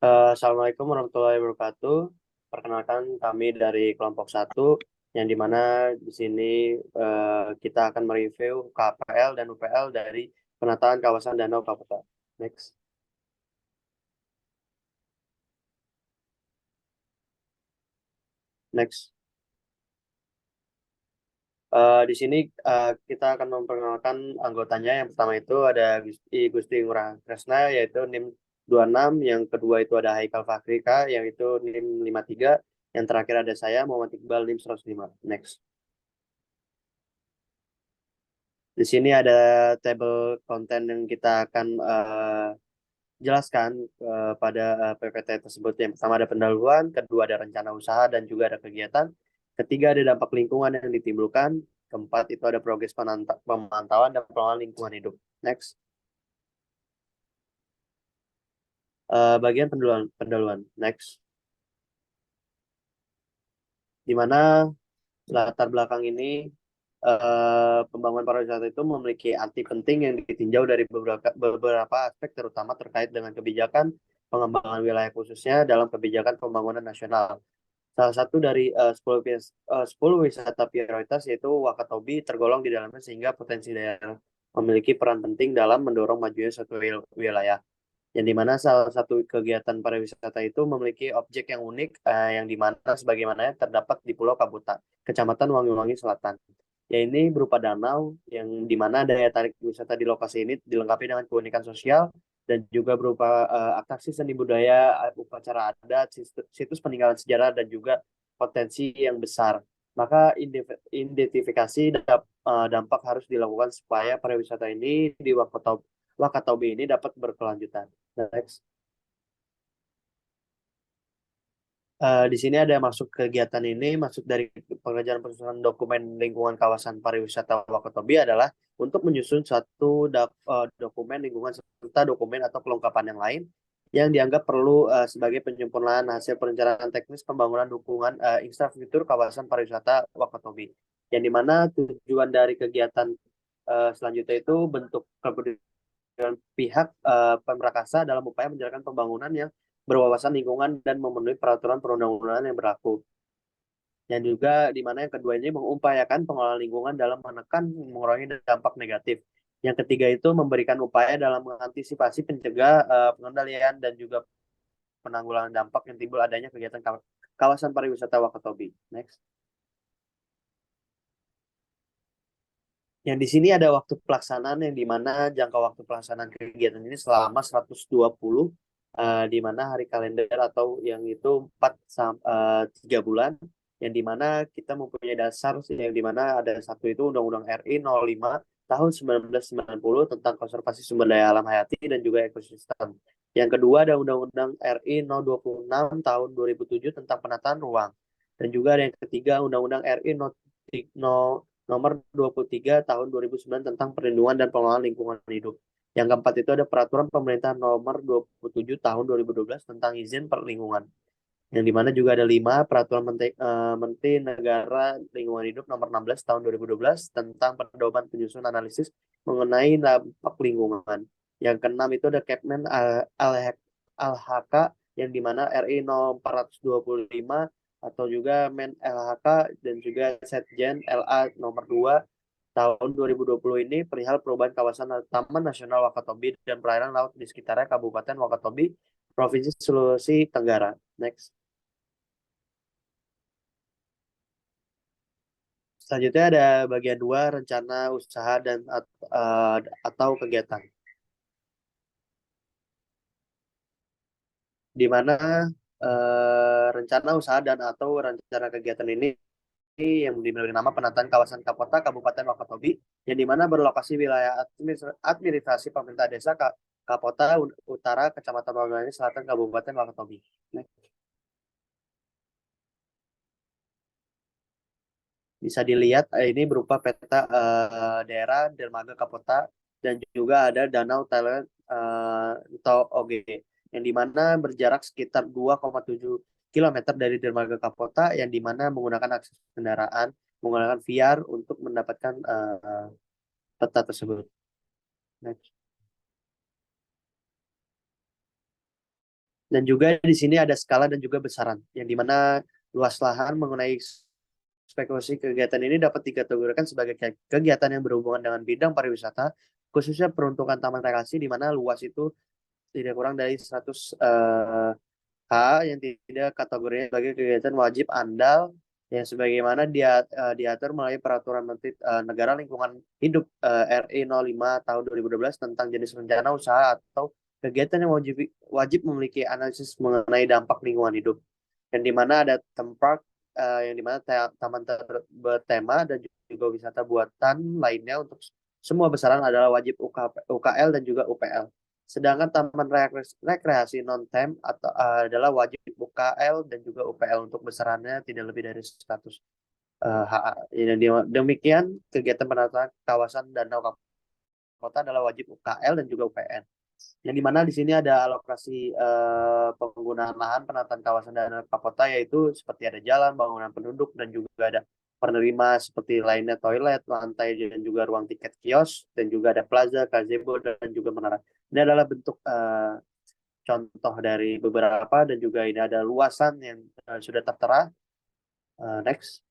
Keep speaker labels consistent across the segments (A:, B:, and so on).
A: Assalamualaikum warahmatullahi wabarakatuh. Perkenalkan kami dari kelompok satu, yang dimana di sini kita akan mereview KPL dan UPL dari penataan kawasan Danau Kapota. Next. Next. Di sini kita akan memperkenalkan anggotanya. Yang pertama itu ada Gusti Ngurah Kresna, yaitu NIM 26. Yang kedua itu ada Haikal Fakrika, yang itu NIM 53. Yang terakhir ada saya, Muhammad Iqbal, NIM 105. Next. Di sini ada tabel konten yang kita akan jelaskan pada PPT tersebut. Yang pertama ada pendahuluan, kedua ada rencana usaha dan juga ada kegiatan, ketiga ada dampak lingkungan yang ditimbulkan, keempat itu ada progres pemantauan dan pengelolaan lingkungan hidup. Next. Bagian pendahuluan. Next. Di mana latar belakang ini pembangunan pariwisata itu memiliki arti penting yang ditinjau dari beberapa aspek, terutama terkait dengan kebijakan pengembangan wilayah khususnya dalam kebijakan pembangunan nasional. Salah satu dari 10 wisata prioritas yaitu Wakatobi tergolong di dalamnya, sehingga potensi daerah memiliki peran penting dalam mendorong majunya suatu wilayah. Yang dimana salah satu kegiatan pariwisata itu memiliki objek yang unik, yang dimana sebagaimana terdapat di Pulau Kabuta, Kecamatan Wangi-Wangi Selatan. Ya, ini berupa danau yang dimana daya tarik wisata di lokasi ini dilengkapi dengan keunikan sosial dan juga berupa atraksi seni budaya, upacara adat, situs peninggalan sejarah dan juga potensi yang besar. Maka identifikasi dampak harus dilakukan supaya pariwisata ini di Wakatobi ini dapat berkelanjutan. Next. Di sini ada masuk kegiatan ini, masuk dari pengerjaan penyusunan dokumen lingkungan kawasan pariwisata Wakatobi adalah untuk menyusun satu dokumen lingkungan serta dokumen atau kelengkapan yang lain yang dianggap perlu sebagai penyempurnaan hasil perencanaan teknis pembangunan dukungan infrastruktur kawasan pariwisata Wakatobi. Yang dimana tujuan dari kegiatan selanjutnya itu bentuk dengan pihak pemrakasa dalam upaya menjalankan pembangunan yang berwawasan lingkungan dan memenuhi peraturan perundang-undangan yang berlaku. Dan juga di mana yang kedua ini mengupayakan pengelolaan lingkungan dalam menekan mengurangi dampak negatif. Yang ketiga itu memberikan upaya dalam mengantisipasi, pencegah, pengendalian dan juga penanggulangan dampak yang timbul adanya kegiatan kawasan pariwisata Wakatobi. Next. Yang di sini ada waktu pelaksanaan, yang di mana jangka waktu pelaksanaan kegiatan ini selama 120, di mana hari kalender atau yang itu 3 bulan, yang di mana kita mempunyai dasar yang di mana ada satu itu Undang-Undang RI 05 tahun 1990 tentang konservasi sumber daya alam hayati dan juga ekosistem. Yang kedua ada Undang-Undang RI 026 tahun 2007 tentang penataan ruang. Dan juga ada yang ketiga Undang-Undang RI nomor 23 tahun 2009 tentang perlindungan dan pengelolaan lingkungan hidup. Yang keempat itu ada peraturan pemerintah nomor 27 tahun 2012 tentang izin perlingkungan. Yang dimana juga ada 5 peraturan Menteri Negara Lingkungan Hidup nomor 16 tahun 2012 tentang pedoman penyusunan analisis mengenai dampak lingkungan. Yang keenam itu ada Kepmen LHK, yang dimana RI no 425 atau juga Men LHK dan juga Setjen LA nomor 2 tahun 2020 ini perihal perubahan kawasan Taman Nasional Wakatobi dan perairan laut di sekitarnya Kabupaten Wakatobi, Provinsi Sulawesi Tenggara. Next. Selanjutnya ada bagian 2 rencana usaha dan atau kegiatan. Di mana rencana usaha dan atau rencana kegiatan ini yang diberi nama penataan kawasan Kapota Kabupaten Wakatobi, yang dimana berlokasi wilayah administrasi pemerintah desa Kapota Utara, Kecamatan Wangi Selatan, Kabupaten Wakatobi. Bisa dilihat ini berupa peta daerah dermaga Kapota dan juga ada Danau Thailand atau OG, yang dimana berjarak sekitar 2,7 kilometer dari dermaga Kapota, yang dimana menggunakan akses kendaraan menggunakan VR untuk mendapatkan peta tersebut. Next. Dan juga di sini ada skala dan juga besaran, yang dimana luas lahan mengenai spekulasi kegiatan ini dapat dikategorikan sebagai kegiatan yang berhubungan dengan bidang pariwisata, khususnya peruntukan taman rekreasi, di mana luas itu tidak kurang dari 100 H yang tidak kategorinya sebagai kegiatan wajib andal yang sebagaimana diatur melalui Peraturan Menteri Negara Lingkungan Hidup RI 05 tahun 2012 tentang jenis rencana usaha atau kegiatan yang wajib memiliki analisis mengenai dampak lingkungan hidup. Yang dimana ada tempat yang dimana taman bertema dan juga wisata buatan lainnya untuk semua besaran adalah wajib UKL dan juga UPL. Sedangkan taman rekreasi non-tem atau adalah wajib UKL dan juga UPL untuk besarannya tidak lebih dari 100 HA. Demikian kegiatan penataan kawasan danau kota adalah wajib UKL dan juga UPN. Yang dimana di sini ada alokasi penggunaan lahan penataan kawasan danau kota, yaitu seperti ada jalan, bangunan penduduk, dan juga ada penerima seperti lainnya toilet, lantai, dan juga ruang tiket kios, dan juga ada plaza, gazebo, dan juga menara. Ini adalah bentuk contoh dari beberapa, dan juga ini ada luasan yang sudah tertera. Next.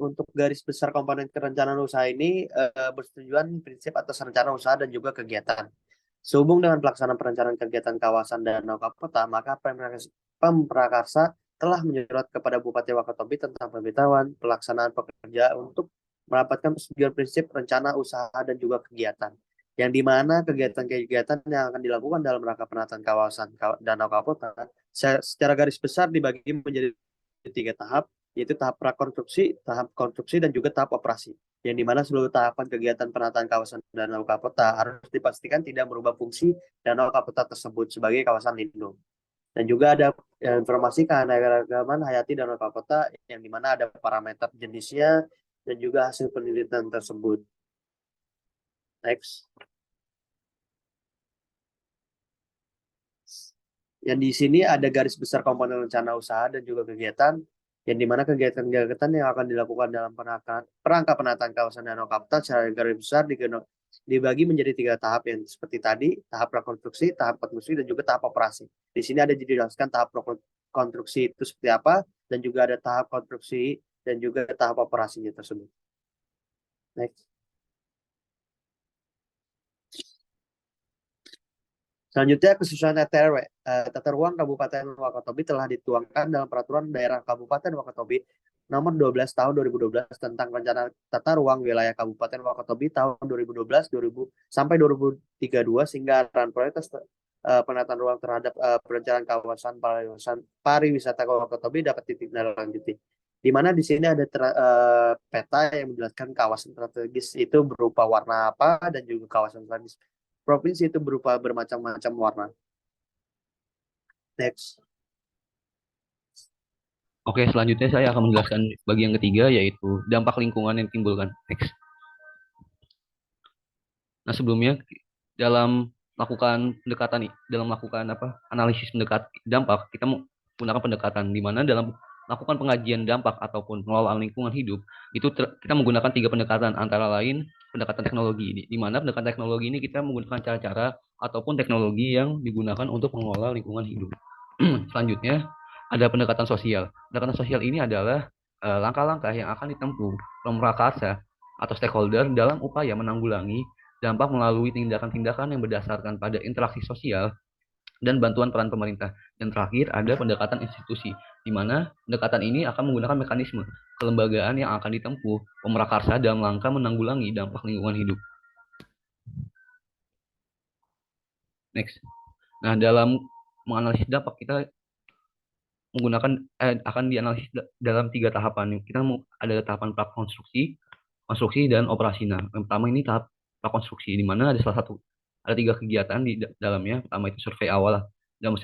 A: Untuk garis besar komponen kerencanaan usaha ini bertujuan prinsip atas rencana usaha dan juga kegiatan. Sehubung dengan pelaksanaan perencanaan kegiatan kawasan danau kota, maka Pemprakarsa telah menyurat kepada Bupati Wakatobi tentang pemberitahuan pelaksanaan pekerja untuk mendapatkan persetujuan prinsip rencana usaha dan juga kegiatan. Yang di mana kegiatan-kegiatan yang akan dilakukan dalam rangka penataan kawasan danau kota secara garis besar dibagi menjadi 3 tahap, yaitu tahap prakonstruksi, tahap konstruksi, dan juga tahap operasi. Yang dimana seluruh tahapan kegiatan penataan kawasan danau kota harus dipastikan tidak merubah fungsi danau kota tersebut sebagai kawasan lindung. Dan juga ada informasi keanekaragaman hayati danau kota yang dimana ada parameter jenisnya dan juga hasil penelitian tersebut. Next. Yang di sini ada garis besar komponen rencana usaha dan juga kegiatan, yang dimana kegiatan-kegiatan yang akan dilakukan dalam perangkat penataan kawasan danau kota secara garis besar dibagi menjadi 3 tahap, yang seperti tadi, tahap prakonstruksi, tahap konstruksi, dan juga tahap operasi. Di sini ada dijelaskan tahap prakonstruksi itu seperti apa, dan juga ada tahap konstruksi dan juga tahap operasinya tersebut. Next. Selanjutnya, kesesuaian TRW. Tata ruang Kabupaten Wakatobi telah dituangkan dalam Peraturan Daerah Kabupaten Wakatobi Nomor 12 Tahun 2012 tentang Rencana Tata Ruang Wilayah Kabupaten Wakatobi tahun 2012 sampai 2032, sehingga arahan prioritas penataan ruang terhadap perencanaan kawasan pariwisata Wakatobi dapat ditindaklanjuti. Di mana di sini ada peta yang menjelaskan kawasan strategis itu berupa warna apa, dan juga kawasan strategis provinsi itu berupa bermacam-macam warna. Next.
B: Oke, selanjutnya saya akan menjelaskan bagian ketiga, yaitu dampak lingkungan yang timbulkan. Next. Nah, sebelumnya dalam melakukan analisis dampak, kita menggunakan pendekatan di mana dalam melakukan pengajian dampak ataupun pengelolaan lingkungan hidup itu kita menggunakan 3 pendekatan, antara lain pendekatan teknologi, di mana pendekatan teknologi ini kita menggunakan cara-cara ataupun teknologi yang digunakan untuk mengelola lingkungan hidup. Selanjutnya ada pendekatan sosial. Pendekatan sosial ini adalah langkah-langkah yang akan ditempuh pemrakarsa atau stakeholder dalam upaya menanggulangi dampak melalui tindakan-tindakan yang berdasarkan pada interaksi sosial dan bantuan peran pemerintah. Yang terakhir ada pendekatan institusi, di mana pendekatan ini akan menggunakan mekanisme kelembagaan yang akan ditempuh pemrakarsa dalam rangka menanggulangi dampak lingkungan hidup. Next. Nah, dalam menganalisis dampak kita menggunakan akan dianalisis dalam 3 tahapan. Kita ada tahapan prakonstruksi, konstruksi, dan operasi. Nah, yang pertama ini tahap prakonstruksi, di mana ada 3 kegiatan di dalamnya. Pertama itu survei awal dan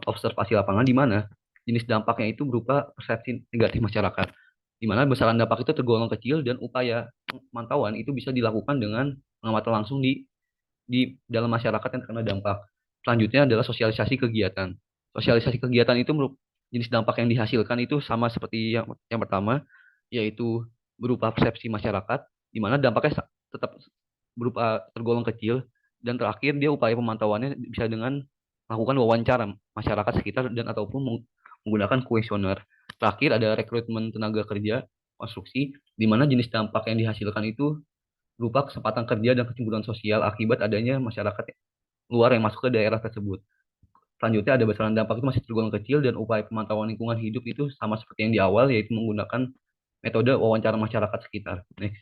B: observasi lapangan, di mana jenis dampaknya itu berupa persepsi negatif masyarakat, di mana besaran dampak itu tergolong kecil dan upaya pemantauan itu bisa dilakukan dengan pengamatan langsung di dalam masyarakat yang terkena dampak. Selanjutnya adalah sosialisasi kegiatan. Sosialisasi kegiatan itu jenis dampak yang dihasilkan itu sama seperti yang pertama, yaitu berupa persepsi masyarakat, di mana dampaknya tetap berupa tergolong kecil, Dan terakhir dia upaya pemantauannya bisa dengan melakukan wawancara masyarakat sekitar dan ataupun menggunakan kuesioner. Terakhir ada rekrutmen tenaga kerja konstruksi, di mana jenis dampak yang dihasilkan itu berupa kesempatan kerja dan kecemburuan sosial akibat adanya masyarakat luar yang masuk ke daerah tersebut. Selanjutnya ada besaran dampak itu masih tergolong kecil dan upaya pemantauan lingkungan hidup itu sama seperti yang di awal, yaitu menggunakan metode wawancara masyarakat sekitar. Next.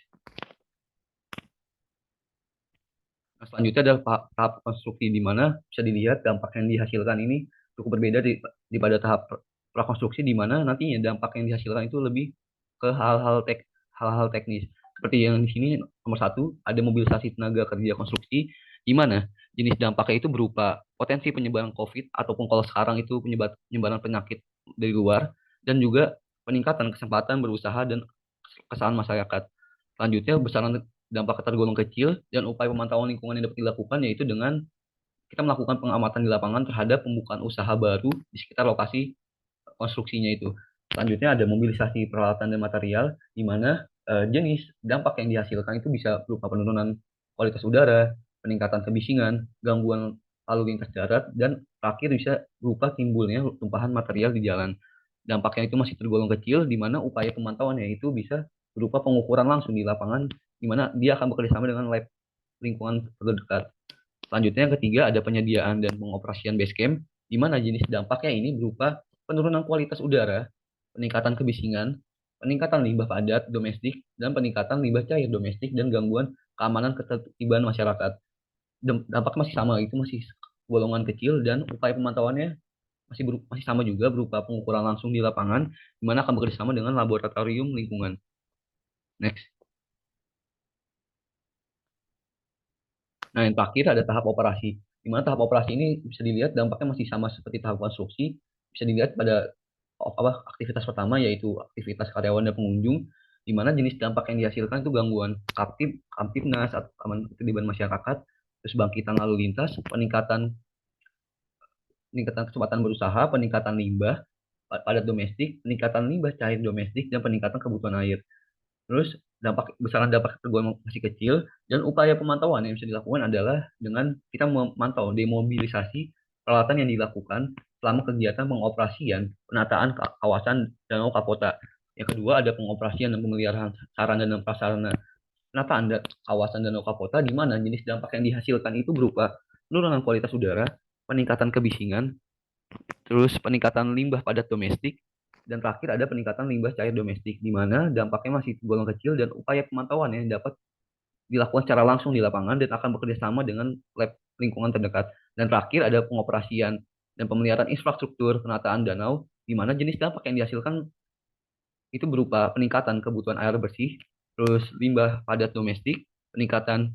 B: Nah, selanjutnya adalah tahap konstruksi di mana bisa dilihat dampak yang dihasilkan ini cukup berbeda daripada tahap prakonstruksi di mana nantinya dampak yang dihasilkan itu lebih ke hal-hal teknis. Seperti yang di sini nomor satu ada mobilisasi tenaga kerja konstruksi di mana jenis dampaknya itu berupa potensi penyebaran COVID ataupun kalau sekarang itu penyebaran penyakit dari luar dan juga peningkatan kesempatan berusaha dan kesalahan masyarakat. Selanjutnya besaran dampak tergolong kecil dan upaya pemantauan lingkungan yang dapat dilakukan yaitu dengan kita melakukan pengamatan di lapangan terhadap pembukaan usaha baru di sekitar lokasi konstruksinya itu. Selanjutnya ada mobilisasi peralatan dan material di mana jenis dampak yang dihasilkan itu bisa berupa penurunan kualitas udara, peningkatan kebisingan, gangguan lalu lintas darat, dan terakhir bisa berupa timbulnya tumpahan material di jalan. Dampaknya itu masih tergolong kecil, di mana upaya pemantauannya itu bisa berupa pengukuran langsung di lapangan, di mana dia akan bekerjasama dengan lab lingkungan terdekat. Selanjutnya yang ketiga ada penyediaan dan pengoperasian base camp, di mana jenis dampaknya ini berupa penurunan kualitas udara, peningkatan kebisingan, peningkatan limbah padat domestik, dan peningkatan limbah cair domestik dan gangguan keamanan ketertiban masyarakat. Dampak masih sama, itu masih golongan kecil dan upaya pemantauannya masih sama juga berupa pengukuran langsung di lapangan, di mana akan bekerjasama dengan laboratorium lingkungan. Next. Nah, yang terakhir ada tahap operasi. Di mana tahap operasi ini bisa dilihat dampaknya masih sama seperti tahap konstruksi. Bisa dilihat pada aktivitas pertama yaitu aktivitas karyawan dan pengunjung, di mana jenis dampak yang dihasilkan itu gangguan kamtipnas atau keterlibatan masyarakat, terus bangkitan lalu lintas, peningkatan peningkatan kecepatan berusaha, peningkatan limbah padat domestik, peningkatan limbah cair domestik, dan peningkatan kebutuhan air. Terus besaran dampak tergolong masih kecil dan upaya pemantauan yang bisa dilakukan adalah dengan kita memantau demobilisasi peralatan yang dilakukan selama kegiatan pengoperasian penataan kawasan Danau Kapota. Yang kedua ada pengoperasian dan pemeliharaan sarana dan prasarana penataan kawasan Danau Kapota di mana jenis dampak yang dihasilkan itu berupa penurunan kualitas udara, peningkatan kebisingan, terus peningkatan limbah padat domestik, dan terakhir ada peningkatan limbah cair domestik, di mana dampaknya masih tergolong kecil dan upaya pemantauan yang dapat dilakukan secara langsung di lapangan dan akan bekerja sama dengan lab lingkungan terdekat. Dan terakhir ada pengoperasian dan pemeliharaan infrastruktur penataan danau, di mana jenis dampak yang dihasilkan itu berupa peningkatan kebutuhan air bersih, terus limbah padat domestik, peningkatan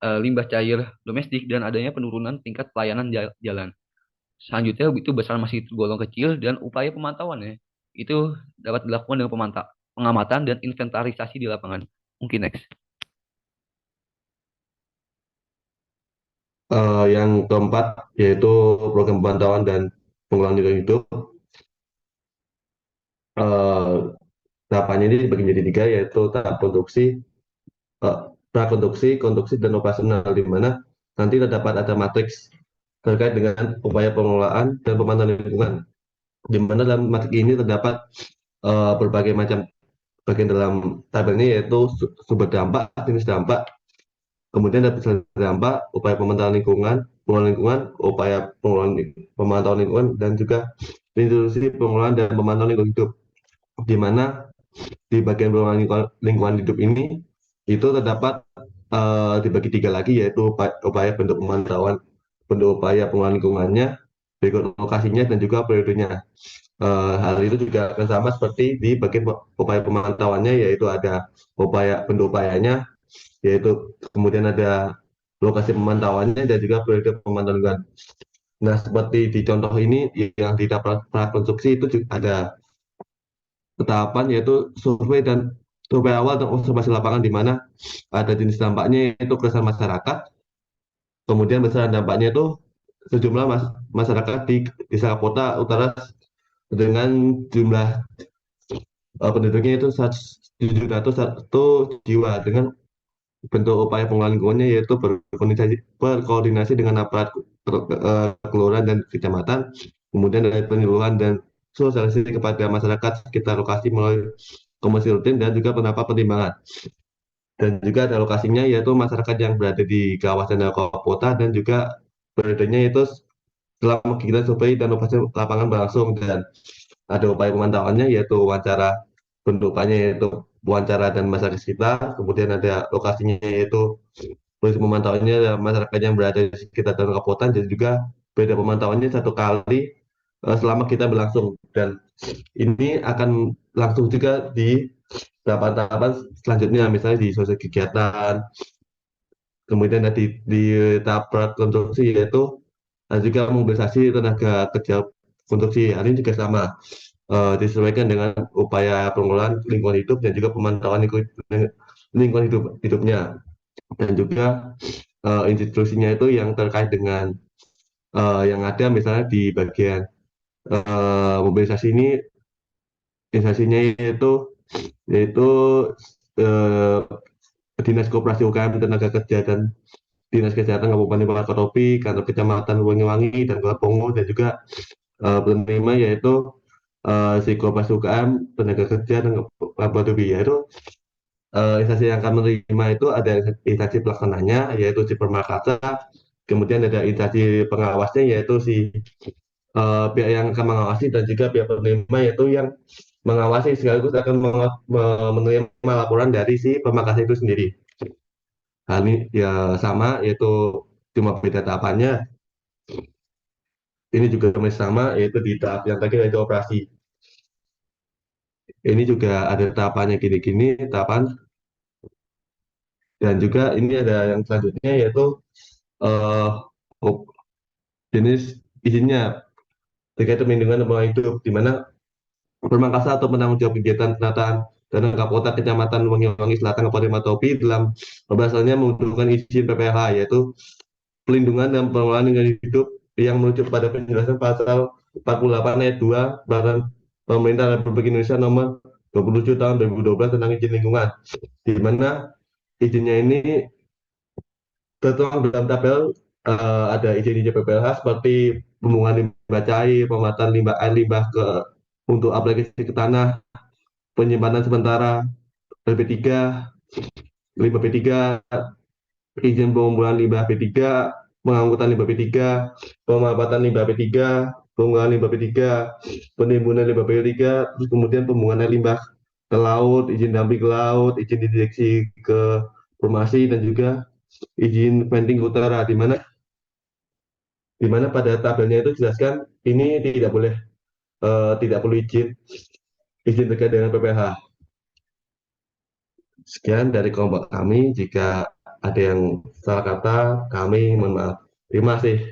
B: limbah cair domestik, dan adanya penurunan tingkat pelayanan jalan. Selanjutnya itu besar masih tergolong kecil dan upaya pemantauannya itu dapat dilakukan dengan pengamatan dan inventarisasi di lapangan. Mungkin next.
C: Yang keempat yaitu program pemantauan dan pengelolaan lingkungan hidup. Eh, Tahapannya ini dibagi menjadi tiga, yaitu tahap konstruksi, eh, prakonstruksi, konstruksi, dan operasional, di mana nanti terdapat ada matriks terkait dengan upaya pengelolaan dan pemantauan lingkungan, di mana dalam matriks ini terdapat berbagai macam bagian dalam tabel ini, yaitu sumber dampak, jenis dampak, kemudian ada misalnya dampak, upaya pemantauan lingkungan, pengelolaan lingkungan, upaya pemantauan lingkungan, dan juga institusi pengelolaan dan pemantauan lingkungan hidup, di mana di bagian pengelolaan lingkungan hidup ini itu terdapat dibagi tiga lagi, yaitu upaya bentuk pemantauan, bentuk upaya pengelolaan lingkungannya, berikut lokasinya, dan juga periodenya. Hal itu juga akan sama seperti di bagian upaya pemantauannya, yaitu ada bentuk upayanya, yaitu kemudian ada lokasi pemantauannya dan juga periode pemantauan lingkungan. Nah, seperti di contoh ini yang di prakonstruksi itu juga ada tahapan yaitu survei awal dan observasi lapangan, di mana ada jenis dampaknya yaitu keresahan masyarakat, kemudian besaran dampaknya itu sejumlah masyarakat di Desa Kapota Utara dengan jumlah penduduknya itu 701 jiwa, dengan bentuk upaya pengelolaan lingkungannya yaitu berkoordinasi dengan aparat kelurahan dan kecamatan, kemudian dari penyuluhan dan sosialisasi kepada masyarakat sekitar lokasi melalui komunikasi rutin dan juga pendapat pertimbangan. Dan juga ada lokasinya yaitu masyarakat yang berada di kawasan kota dan juga beradanya itu selama kegiatan survei dan operasi lapangan berlangsung, dan ada upaya pemantauannya yaitu wawancara, bentukannya yaitu wawancara dan masyarakat sekitar, kemudian ada lokasinya yaitu polisi pemantauannya ada masyarakat yang berada di sekitar dan kabupaten, dan juga beda pemantauannya satu kali selama kita berlangsung, dan ini akan langsung juga di tahapan-tahapan selanjutnya, misalnya di sosial kegiatan, kemudian di tahap prakonstruksi yaitu juga mobilisasi tenaga kerja konstruksi. Hal ini juga sama, disesuaikan dengan upaya pengelolaan lingkungan hidup dan juga pemantauan lingkungan hidupnya, dan juga institusinya itu yang terkait dengan yang ada misalnya di bagian mobilisasi ini, instansinya yaitu eh, Dinas Koperasi UKM Tenaga Kerja dan Dinas Kesehatan Kabupaten Wakatobi, Kantor Kecamatan Wangi-Wangi dan Kota Pongo, dan juga penerima yaitu si Koperasi UKM Tenaga Kerja dan Wakatobi, yaitu instansi yang akan menerima itu ada instansi pelaksananya yaitu si Permakasa, kemudian ada instansi pengawasnya yaitu si pihak yang akan mengawasi, dan juga pihak penerima yaitu yang mengawasi sekaligus akan menerima laporan dari si pemakaian itu sendiri. Hal ini ya sama, yaitu cuma beda tahapannya. Ini juga masih sama, yaitu di tahap yang tadi yaitu operasi. Ini juga ada tahapannya gini-gini, tahapan, dan juga ini ada yang selanjutnya yaitu eh, jenis izinnya terkait perlindungan lingkungan hidup, di mana Permangkasa atau penanggung jawab kegiatan penataan dan Kapolta Kecamatan Wangi-Wangi Selatan Kabupaten Matopi dalam pembahasannya membutuhkan izin PPLH, yaitu pelindungan dan pengelolaan lingkungan hidup yang merujuk pada penjelasan pasal 48 ayat 2 Peraturan Pemerintah Republik Indonesia nomor 27 tahun 2012 tentang izin lingkungan, di mana izinnya ini tertuang dalam tabel, ada izin-izin PPLH seperti pembuangan limbah cair, pemanfaatan limbah air limbah untuk aplikasi ke tanah, penyimpanan sementara LP3, limbah P3, izin pengumpulan limbah P3, pengangkutan limbah P3, pemanfaatan limbah P3, pengolahan limbah P3, penimbunan limbah P3, terus kemudian pembuangan limbah ke laut, izin dumping ke laut, izin dideteksi ke formasi, dan juga izin venting ke utara, di mana pada tabelnya itu jelaskan ini tidak perlu izin terkait dengan PPH. Sekian dari kelompok kami. Jika ada yang salah kata, kami mohon maaf. Terima kasih.